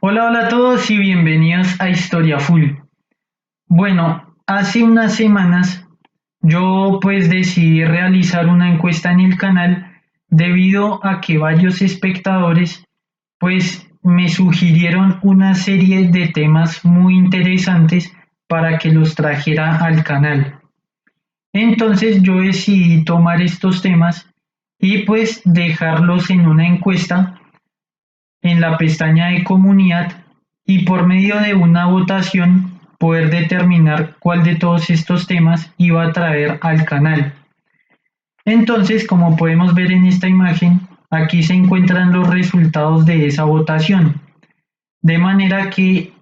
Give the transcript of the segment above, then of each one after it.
Hola, hola a todos y bienvenidos a Historia Full. Bueno, hace unas semanas yo pues decidí realizar una encuesta en el canal debido a que varios espectadores pues me sugirieron una serie de temas muy interesantes para que los trajera al canal. Entonces yo decidí tomar estos temas y pues dejarlos en una encuesta en la pestaña de comunidad y por medio de una votación poder determinar cuál de todos estos temas iba a traer al canal. Entonces, como podemos ver en esta imagen, aquí se encuentran los resultados de esa votación. De manera que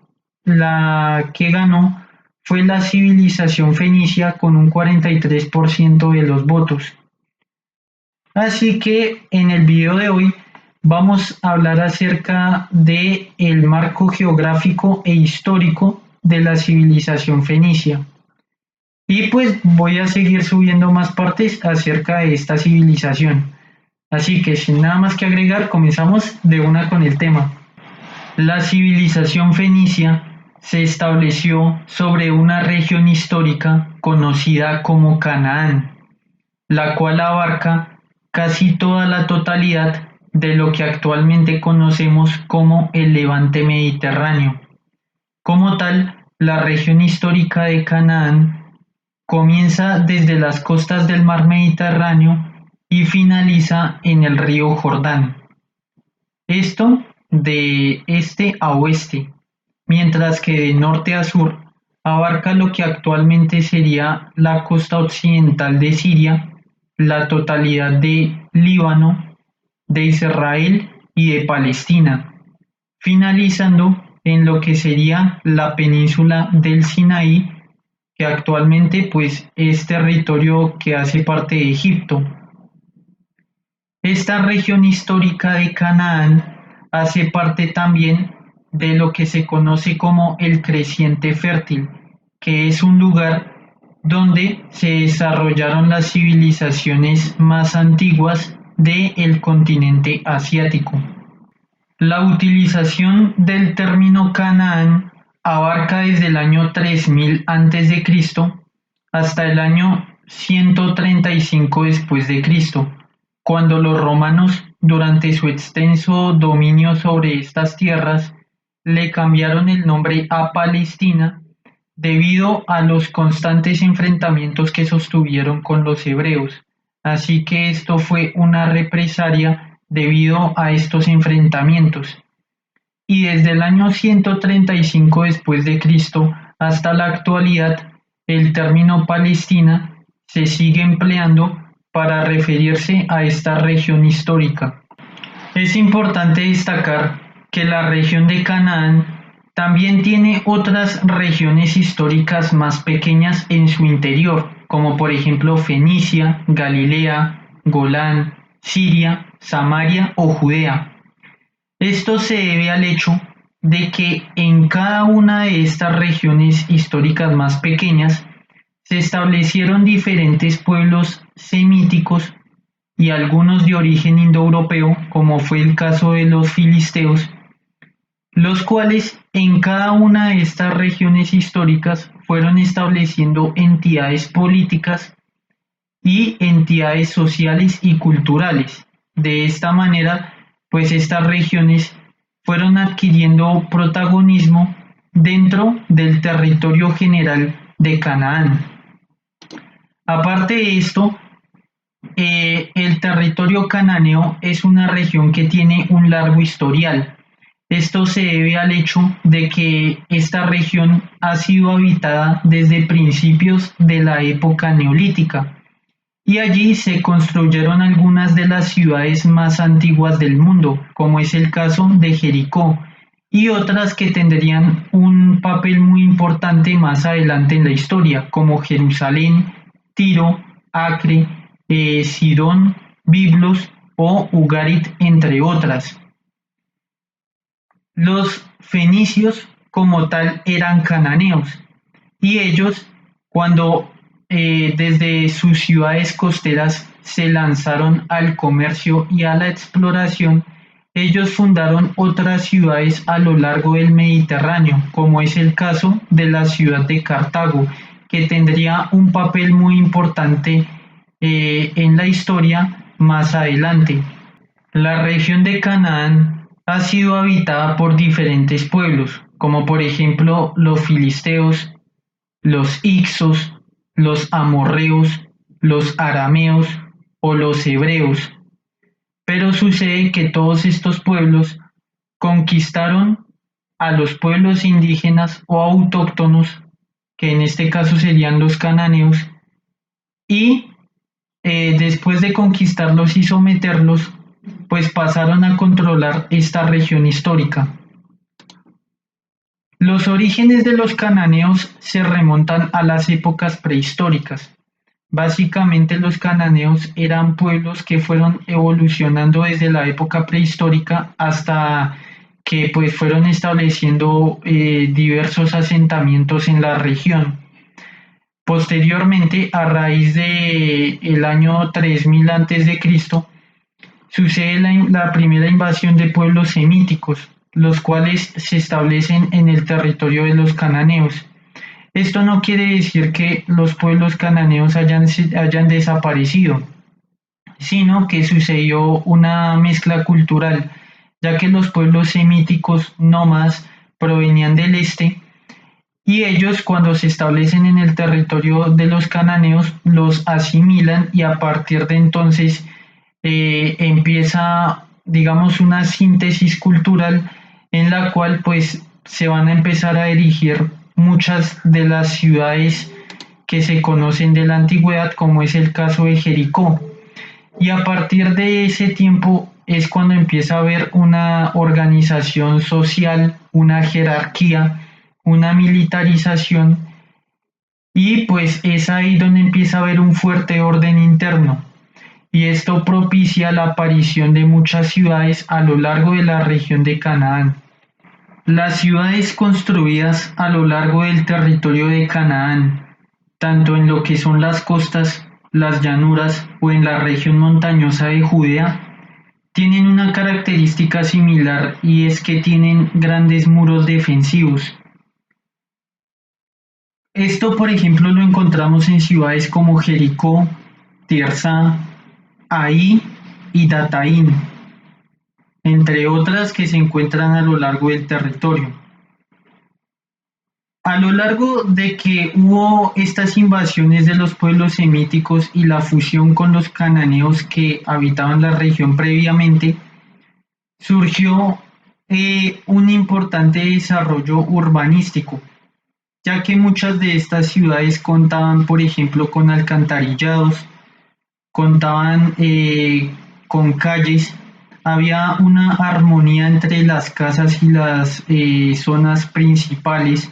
la que ganó fue la civilización fenicia con un 43% de los votos. Así que en el video de hoy vamos a hablar acerca de el marco geográfico e histórico de la civilización fenicia. Y pues voy a seguir subiendo más partes acerca de esta civilización. Así que sin nada más que agregar, comenzamos de una con el tema. La civilización fenicia se estableció sobre una región histórica conocida como Canaán, la cual abarca casi toda la totalidad de lo que actualmente conocemos como el Levante Mediterráneo. Como tal, la región histórica de Canaán comienza desde las costas del mar Mediterráneo y finaliza en el río Jordán. Esto de este a oeste, mientras que de norte a sur abarca lo que actualmente sería la costa occidental de Siria, la totalidad de Líbano, de Israel y de Palestina, finalizando en lo que sería la península del Sinaí, que actualmente pues es territorio que hace parte de Egipto. Esta región histórica de Canaán hace parte también de lo que se conoce como el Creciente Fértil, que es un lugar donde se desarrollaron las civilizaciones más antiguas del continente asiático. La utilización del término Canaán abarca desde el año 3000 a.C. hasta el año 135 después de Cristo, cuando los romanos, durante su extenso dominio sobre estas tierras, le cambiaron el nombre a Palestina debido a los constantes enfrentamientos que sostuvieron con los hebreos. Así que esto fue una represalia debido a estos enfrentamientos. Y desde el año 135 después de Cristo hasta la actualidad, el término Palestina se sigue empleando para referirse a esta región histórica. Es importante destacar que la región de Canaán también tiene otras regiones históricas más pequeñas en su interior, como por ejemplo Fenicia, Galilea, Golán, Siria, Samaria o Judea. Esto se debe al hecho de que en cada una de estas regiones históricas más pequeñas se establecieron diferentes pueblos semíticos y algunos de origen indoeuropeo, como fue el caso de los filisteos, los cuales en cada una de estas regiones históricas fueron estableciendo entidades políticas y entidades sociales y culturales. De esta manera, pues estas regiones fueron adquiriendo protagonismo dentro del territorio general de Canaán. Aparte de esto, el territorio cananeo es una región que tiene un largo historial. Esto se debe al hecho de que esta región ha sido habitada desde principios de la época neolítica y allí se construyeron algunas de las ciudades más antiguas del mundo, como es el caso de Jericó, y otras que tendrían un papel muy importante más adelante en la historia, como Jerusalén, Tiro, Acre, Sidón, Biblos o Ugarit, entre otras. Los fenicios como tal eran cananeos y ellos cuando desde sus ciudades costeras se lanzaron al comercio y a la exploración, ellos fundaron otras ciudades a lo largo del Mediterráneo, como es el caso de la ciudad de Cartago, que tendría un papel muy importante en la historia más adelante. La región de Canaán ha sido habitada por diferentes pueblos, como por ejemplo los filisteos, los hicsos, los amorreos, los arameos o los hebreos. Pero sucede que todos estos pueblos conquistaron a los pueblos indígenas o autóctonos, que en este caso serían los cananeos, y después de conquistarlos y someterlos, pues pasaron a controlar esta región histórica. Los orígenes de los cananeos se remontan a las épocas prehistóricas. Básicamente los cananeos eran pueblos que fueron evolucionando desde la época prehistórica hasta que pues fueron estableciendo diversos asentamientos en la región. Posteriormente, a raíz de el año 3000 a.C., sucede la primera invasión de pueblos semíticos, los cuales se establecen en el territorio de los cananeos. Esto no quiere decir que los pueblos cananeos hayan desaparecido, sino que sucedió una mezcla cultural, ya que los pueblos semíticos nómadas provenían del este y ellos cuando se establecen en el territorio de los cananeos los asimilan y a partir de entonces empieza, digamos, una síntesis cultural en la cual pues se van a empezar a erigir muchas de las ciudades que se conocen de la antigüedad, como es el caso de Jericó. Y a partir de ese tiempo es cuando empieza a haber una organización social, una jerarquía, una militarización, y pues es ahí donde empieza a haber un fuerte orden interno. Y esto propicia la aparición de muchas ciudades a lo largo de la región de Canaán. Las ciudades construidas a lo largo del territorio de Canaán, tanto en lo que son las costas, las llanuras o en la región montañosa de Judea, tienen una característica similar y es que tienen grandes muros defensivos. Esto, por ejemplo, lo encontramos en ciudades como Jericó, Tirzá, Ahí y Dataín, entre otras que se encuentran a lo largo del territorio. A lo largo de que hubo estas invasiones de los pueblos semíticos y la fusión con los cananeos que habitaban la región previamente, surgió un importante desarrollo urbanístico, ya que muchas de estas ciudades contaban, por ejemplo, con alcantarillados, contaban con calles, había una armonía entre las casas y las zonas principales,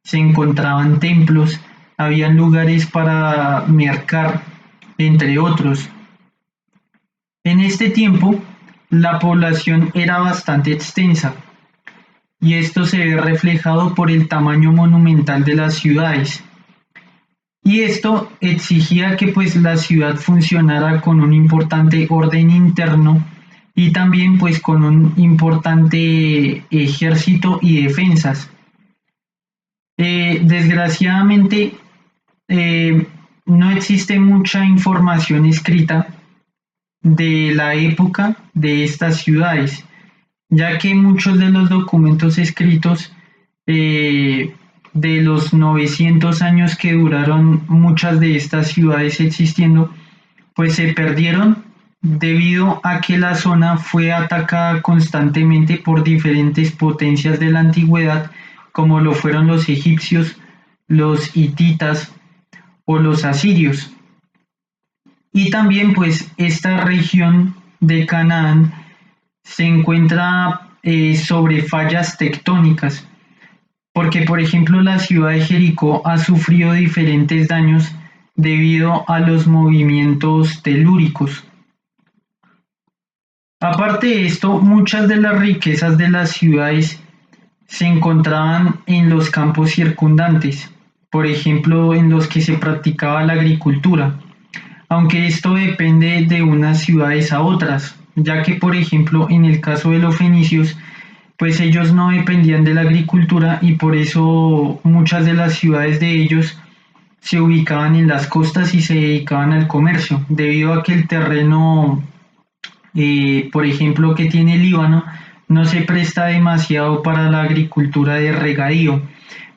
se encontraban templos, había lugares para mercar, entre otros. En este tiempo, la población era bastante extensa, y esto se ve reflejado por el tamaño monumental de las ciudades. Y esto exigía que pues la ciudad funcionara con un importante orden interno y también pues con un importante ejército y defensas. Desgraciadamente no existe mucha información escrita de la época de estas ciudades, ya que muchos de los documentos escritos de los 900 años que duraron muchas de estas ciudades existiendo, pues se perdieron debido a que la zona fue atacada constantemente por diferentes potencias de la antigüedad, como lo fueron los egipcios, los hititas o los asirios. Y también pues esta región de Canaán se encuentra sobre fallas tectónicas, porque por ejemplo la ciudad de Jericó ha sufrido diferentes daños debido a los movimientos telúricos. Aparte de esto, muchas de las riquezas de las ciudades se encontraban en los campos circundantes, por ejemplo en los que se practicaba la agricultura, aunque esto depende de unas ciudades a otras. ya que por ejemplo en el caso de los fenicios, pues ellos no dependían de la agricultura y por eso muchas de las ciudades de ellos se ubicaban en las costas y se dedicaban al comercio, debido a que el terreno, por ejemplo, que tiene Líbano, no se presta demasiado para la agricultura de regadío,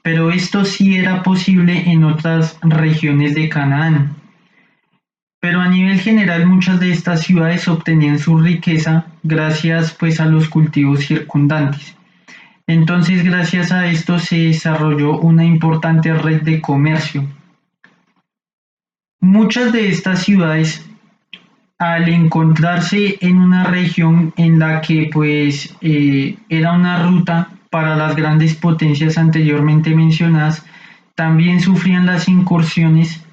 pero esto sí era posible en otras regiones de Canaán. Pero a nivel general muchas de estas ciudades obtenían su riqueza gracias pues a los cultivos circundantes. Entonces gracias a esto se desarrolló una importante red de comercio. Muchas de estas ciudades, al encontrarse en una región en la que pues era una ruta para las grandes potencias anteriormente mencionadas, también sufrían las incursiones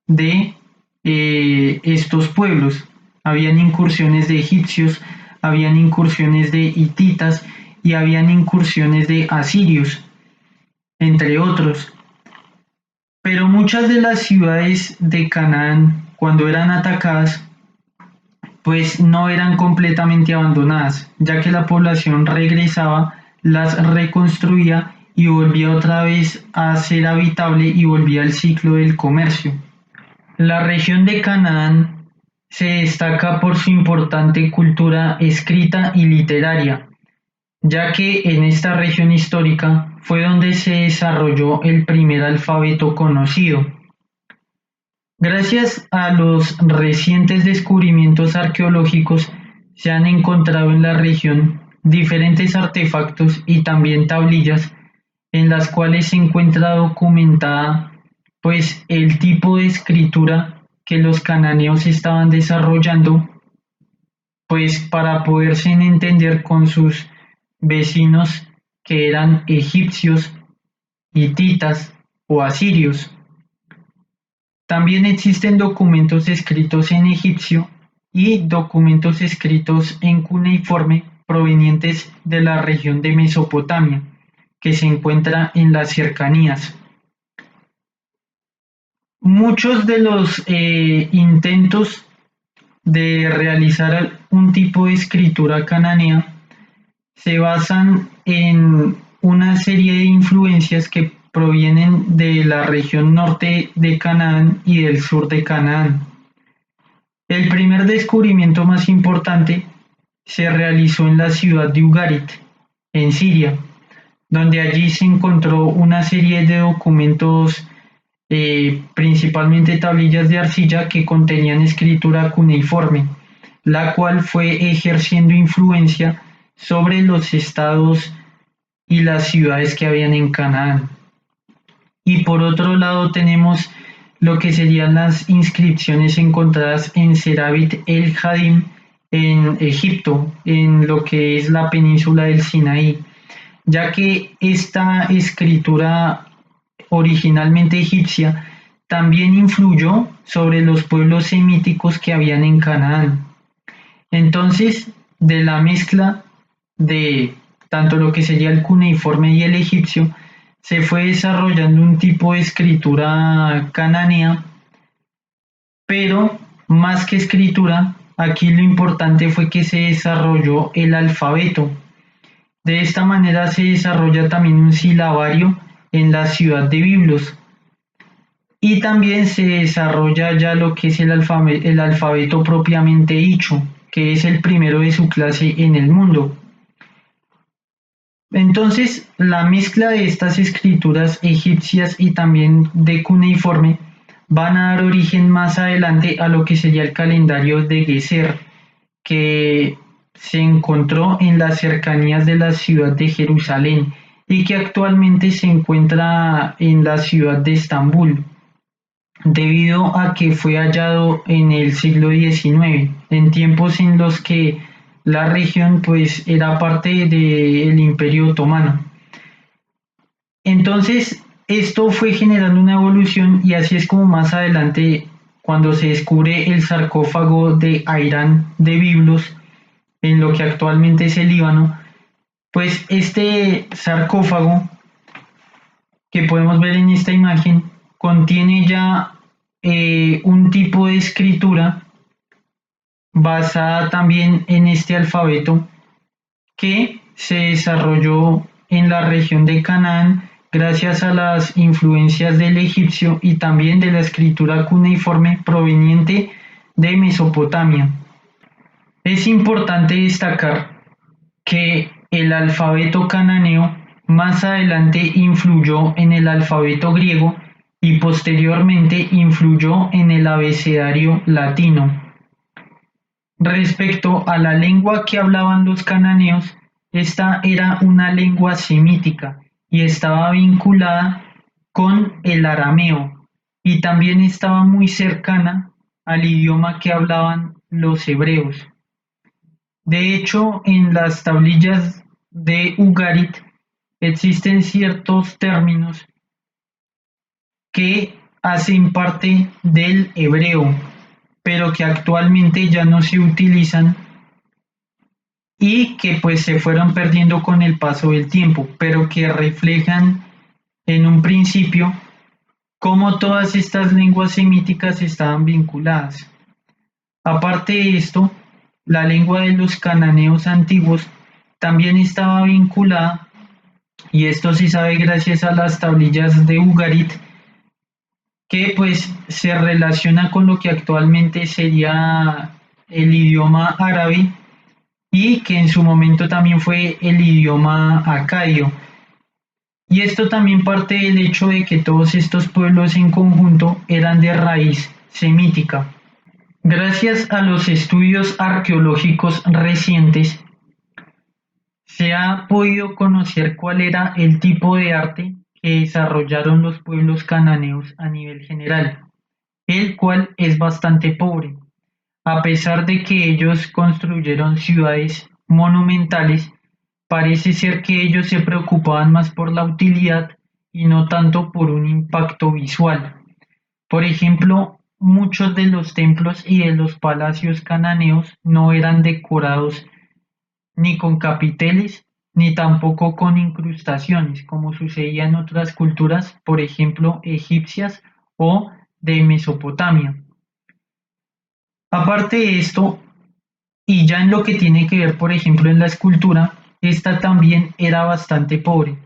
de estos pueblos. Habían incursiones de egipcios, habían incursiones de hititas y habían incursiones de asirios, entre otros. Pero muchas de las ciudades de Canaán, cuando eran atacadas, pues no eran completamente abandonadas, ya que la población regresaba, las reconstruía y volvía otra vez a ser habitable y volvía al ciclo del comercio. La región de Canaán se destaca por su importante cultura escrita y literaria, ya que en esta región histórica fue donde se desarrolló el primer alfabeto conocido. Gracias a los recientes descubrimientos arqueológicos se han encontrado en la región diferentes artefactos y también tablillas en las cuales se encuentra documentada pues el tipo de escritura que los cananeos estaban desarrollando pues para poderse entender con sus vecinos que eran egipcios, hititas o asirios. También existen documentos escritos en egipcio y documentos escritos en cuneiforme provenientes de la región de Mesopotamia, que se encuentra en las cercanías. Muchos de los intentos de realizar un tipo de escritura cananea se basan en una serie de influencias que provienen de la región norte de Canaán y del sur de Canaán. El primer descubrimiento más importante se realizó en la ciudad de Ugarit, en Siria, donde allí se encontró una serie de documentos, principalmente tablillas de arcilla que contenían escritura cuneiforme, la cual fue ejerciendo influencia sobre los estados y las ciudades que habían en Canaán. Y por otro lado tenemos lo que serían las inscripciones encontradas en Serabit el Hadim en Egipto, en lo que es la península del Sinaí, ya que esta escritura originalmente egipcia también influyó sobre los pueblos semíticos que habían en Canaán. Entonces, de la mezcla de tanto lo que sería el cuneiforme y el egipcio, se fue desarrollando un tipo de escritura cananea, pero más que escritura, aquí lo importante fue que se desarrolló el alfabeto. De esta manera se desarrolla también un silabario en la ciudad de Biblos y también se desarrolla ya lo que es el alfabeto propiamente dicho, que es el primero de su clase en el mundo. Entonces, la mezcla de estas escrituras egipcias y también de cuneiforme van a dar origen más adelante a lo que sería el calendario de Geser, que se encontró en las cercanías de la ciudad de Jerusalén y que actualmente se encuentra en la ciudad de Estambul, debido a que fue hallado en el siglo XIX, en tiempos en los que la región pues era parte del Imperio Otomano. Entonces, esto fue generando una evolución y así es como más adelante, cuando se descubre el sarcófago de Airán de Biblos, en lo que actualmente es el Líbano, pues este sarcófago que podemos ver en esta imagen contiene ya un tipo de escritura basada también en este alfabeto que se desarrolló en la región de Canaán gracias a las influencias del egipcio y también de la escritura cuneiforme proveniente de Mesopotamia. Es importante destacar que el alfabeto cananeo más adelante influyó en el alfabeto griego y posteriormente influyó en el abecedario latino. Respecto a la lengua que hablaban los cananeos, esta era una lengua semítica y estaba vinculada con el arameo y también estaba muy cercana al idioma que hablaban los hebreos. De hecho, en las tablillas de Ugarit existen ciertos términos que hacen parte del hebreo, pero que actualmente ya no se utilizan y que pues se fueron perdiendo con el paso del tiempo, pero que reflejan en un principio cómo todas estas lenguas semíticas estaban vinculadas. Aparte de esto, la lengua de los cananeos antiguos también estaba vinculada, y esto se sabe gracias a las tablillas de Ugarit, que pues se relaciona con lo que actualmente sería el idioma árabe y que en su momento también fue el idioma acadio. Y esto también parte del hecho de que todos estos pueblos en conjunto eran de raíz semítica. Gracias a los estudios arqueológicos recientes, se ha podido conocer cuál era el tipo de arte que desarrollaron los pueblos cananeos a nivel general, el cual es bastante pobre. A pesar de que ellos construyeron ciudades monumentales, parece ser que ellos se preocupaban más por la utilidad y no tanto por un impacto visual. Por ejemplo, muchos de los templos y de los palacios cananeos no eran decorados ni con capiteles ni tampoco con incrustaciones, como sucedía en otras culturas, por ejemplo, egipcias o de Mesopotamia. Aparte de esto, y ya en lo que tiene que ver, por ejemplo, en la escultura, esta también era bastante pobre,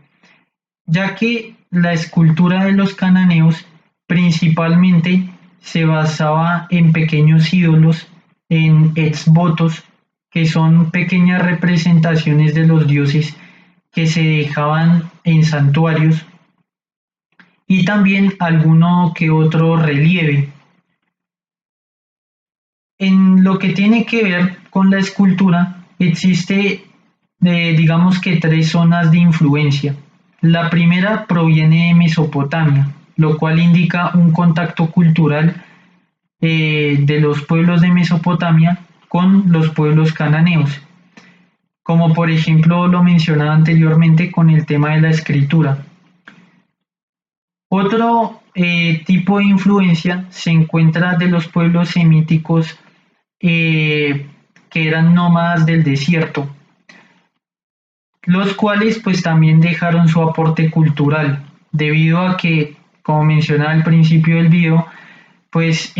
ya que la escultura de los cananeos principalmente se basaba en pequeños ídolos, en exvotos, que son pequeñas representaciones de los dioses que se dejaban en santuarios, y también alguno que otro relieve. En lo que tiene que ver con la escultura, existe, digamos que tres zonas de influencia. La primera proviene de Mesopotamia, lo cual indica un contacto cultural de los pueblos de Mesopotamia con los pueblos cananeos, como por ejemplo lo mencionaba anteriormente con el tema de la escritura. Otro tipo de influencia se encuentra de los pueblos semíticos eh, que eran nómadas del desierto, los cuales pues también dejaron su aporte cultural, debido a que, como mencionaba al principio del video, pues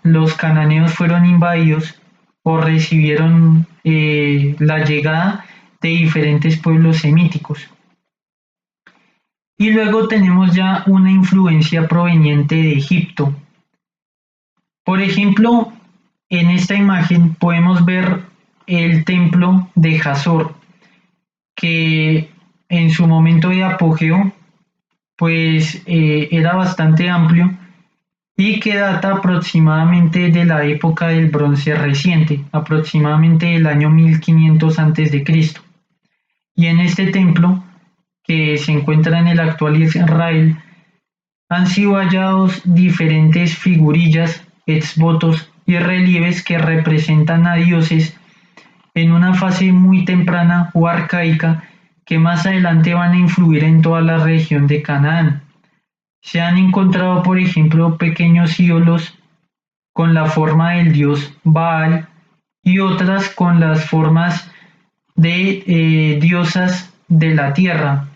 los cananeos fueron invadidos o recibieron la llegada de diferentes pueblos semíticos. Y luego tenemos ya una influencia proveniente de Egipto. Por ejemplo, en esta imagen podemos ver el templo de Jasor, que en su momento de apogeo pues era bastante amplio y que data aproximadamente de la época del Bronce reciente, aproximadamente del año 1500 a.C. Y en este templo, que se encuentra en el actual Israel, han sido hallados diferentes figurillas, exvotos y relieves que representan a dioses en una fase muy temprana o arcaica que más adelante van a influir en toda la región de Canaán. Se han encontrado, por ejemplo, pequeños ídolos con la forma del dios Baal y otras con las formas de diosas de la tierra,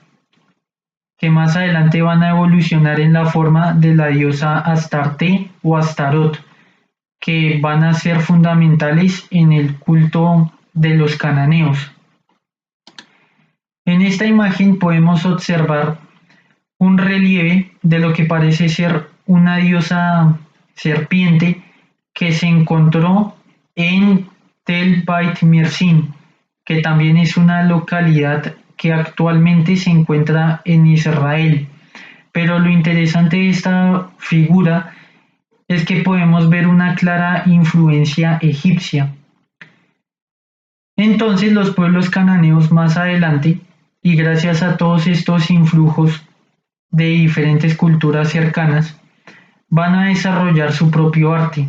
que más adelante van a evolucionar en la forma de la diosa Astarte o Astarot. que van a ser fundamentales en el culto de los cananeos. En esta imagen podemos observar un relieve de lo que parece ser una diosa serpiente que se encontró en Tel Beit Mirsin, que también es una localidad que actualmente se encuentra en Israel. Pero lo interesante de esta figura es que podemos ver una clara influencia egipcia. Entonces los pueblos cananeos más adelante, y gracias a todos estos influjos de diferentes culturas cercanas, van a desarrollar su propio arte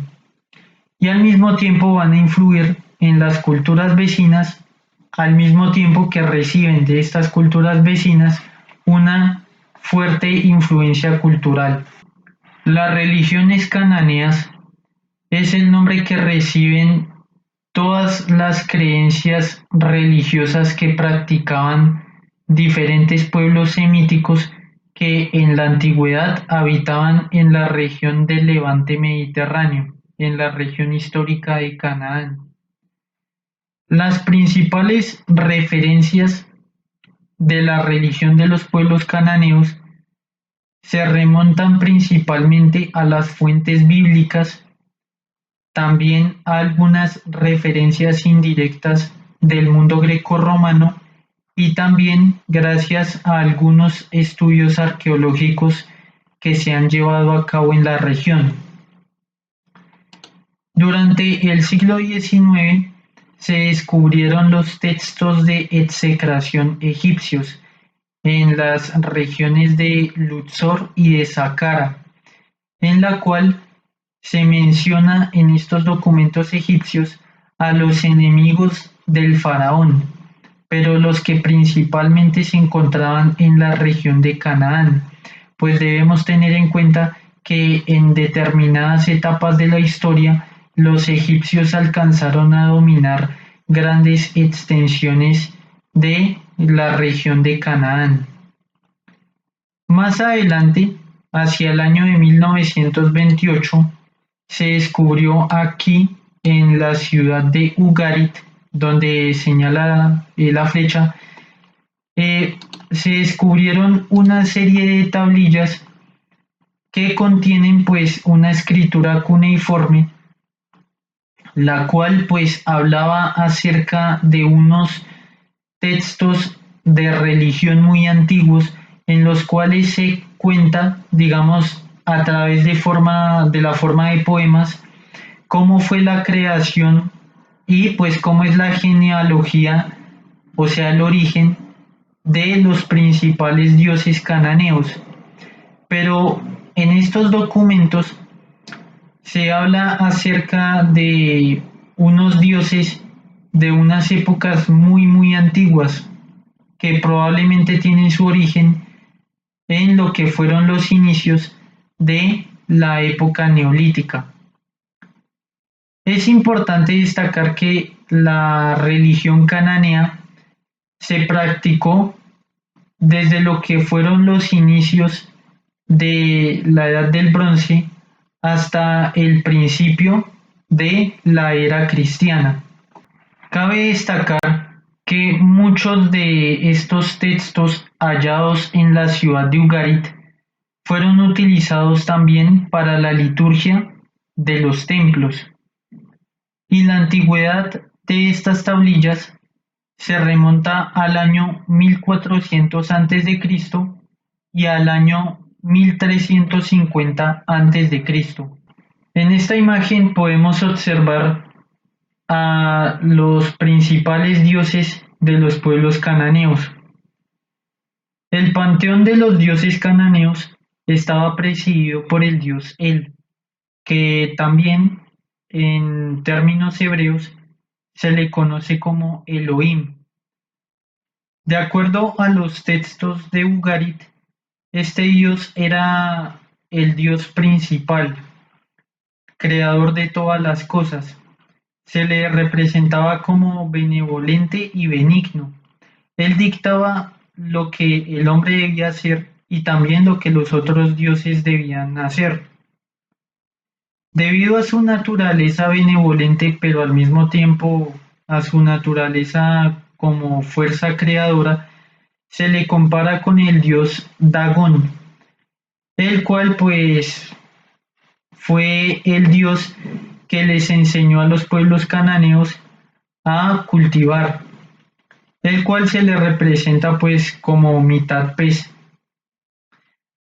y al mismo tiempo van a influir en las culturas vecinas, al mismo tiempo que reciben de estas culturas vecinas una fuerte influencia cultural. Las religiones cananeas es el nombre que reciben todas las creencias religiosas que practicaban diferentes pueblos semíticos que en la antigüedad habitaban en la región del Levante mediterráneo, en la región histórica de Canaán. Las principales referencias de la religión de los pueblos cananeos se remontan principalmente a las fuentes bíblicas, también a algunas referencias indirectas del mundo grecorromano y también gracias a algunos estudios arqueológicos que se han llevado a cabo en la región. Durante el siglo XIX se descubrieron los textos de execración egipcios en las regiones de Luxor y de Saqqara, en la cual se menciona en estos documentos egipcios a los enemigos del faraón, pero los que principalmente se encontraban en la región de Canaán, pues debemos tener en cuenta que en determinadas etapas de la historia los egipcios alcanzaron a dominar grandes extensiones de la región de Canaán. Más adelante, hacia el año de 1928, se descubrió aquí en la ciudad de Ugarit, donde señala la flecha, se descubrieron una serie de tablillas que contienen pues una escritura cuneiforme, la cual pues hablaba acerca de unos textos de religión muy antiguos en los cuales se cuenta, digamos, a través de la forma de poemas, cómo fue la creación y pues cómo es la genealogía, o sea, el origen de los principales dioses cananeos. Pero en estos documentos se habla acerca de unos dioses de unas épocas muy antiguas que probablemente tienen su origen en lo que fueron los inicios de la época neolítica. Es importante destacar que la religión cananea se practicó desde lo que fueron los inicios de la Edad del Bronce hasta el principio de la era cristiana. Cabe destacar que muchos de estos textos hallados en la ciudad de Ugarit fueron utilizados también para la liturgia de los templos, y la antigüedad de estas tablillas se remonta al año 1400 a.C. y al año 1350 a.C. En esta imagen podemos observar a los principales dioses de los pueblos cananeos. El panteón de los dioses cananeos estaba presidido por el dios El, que también en términos hebreos se le conoce como Elohim. De acuerdo a los textos de Ugarit, este dios era el dios principal, creador de todas las cosas. Se le representaba como benevolente y benigno. Él dictaba lo que el hombre debía hacer y también lo que los otros dioses debían hacer. Debido a su naturaleza benevolente, pero al mismo tiempo a su naturaleza como fuerza creadora, se le compara con el dios Dagón, el cual pues fue el dios que les enseñó a los pueblos cananeos a cultivar, el cual se le representa pues como mitad pez.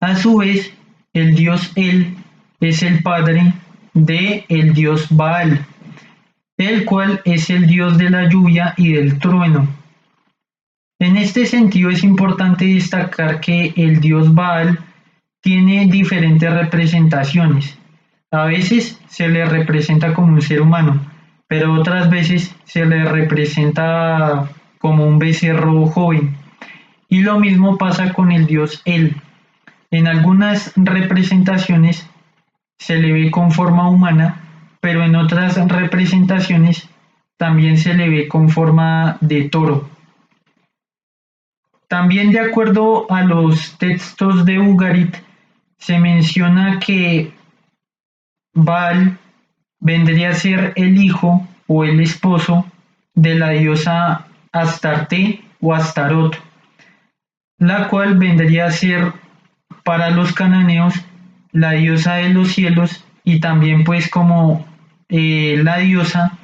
A su vez, el dios El es el padre de el dios Baal, el cual es el dios de la lluvia y del trueno. En este sentido es importante destacar que el dios Baal tiene diferentes representaciones. A veces se le representa como un ser humano, pero otras veces se le representa como un becerro joven. Y lo mismo pasa con el dios El. En algunas representaciones se le ve con forma humana, pero en otras representaciones también se le ve con forma de toro. También de acuerdo a los textos de Ugarit, se menciona que Baal vendría a ser el hijo o el esposo de la diosa Astarte o Astarot, la cual vendría a ser para los cananeos la diosa de los cielos y también pues como la diosa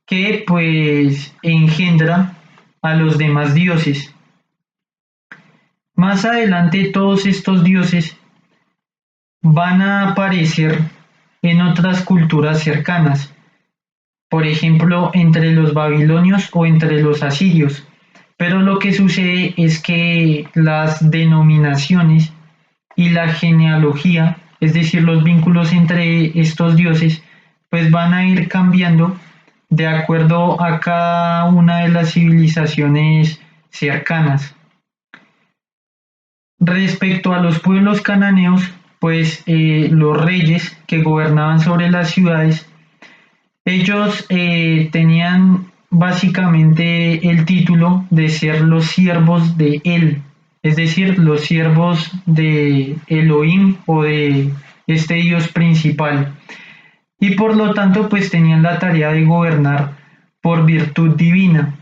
que pues engendra a los demás dioses. Más adelante todos estos dioses van a aparecer en otras culturas cercanas, por ejemplo entre los babilonios o entre los asirios, pero lo que sucede es que las denominaciones y la genealogía, es decir, los vínculos entre estos dioses, pues van a ir cambiando de acuerdo a cada una de las civilizaciones cercanas. Respecto a los pueblos cananeos, pues los reyes que gobernaban sobre las ciudades, ellos tenían básicamente el título de ser los siervos de él, es decir, los siervos de Elohim o de este Dios principal. Y por lo tanto, pues tenían la tarea de gobernar por virtud divina.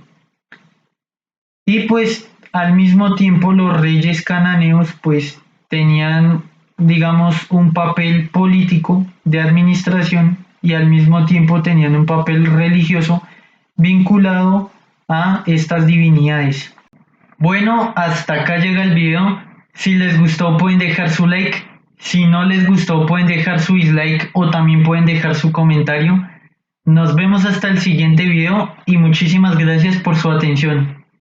Y pues al mismo tiempo los reyes cananeos pues tenían, digamos, un papel político de administración y al mismo tiempo tenían un papel religioso vinculado a estas divinidades. Bueno, hasta acá llega el video. Si les gustó pueden dejar su like. Si no les gustó pueden dejar su dislike o también pueden dejar su comentario. Nos vemos hasta el siguiente video y muchísimas gracias por su atención.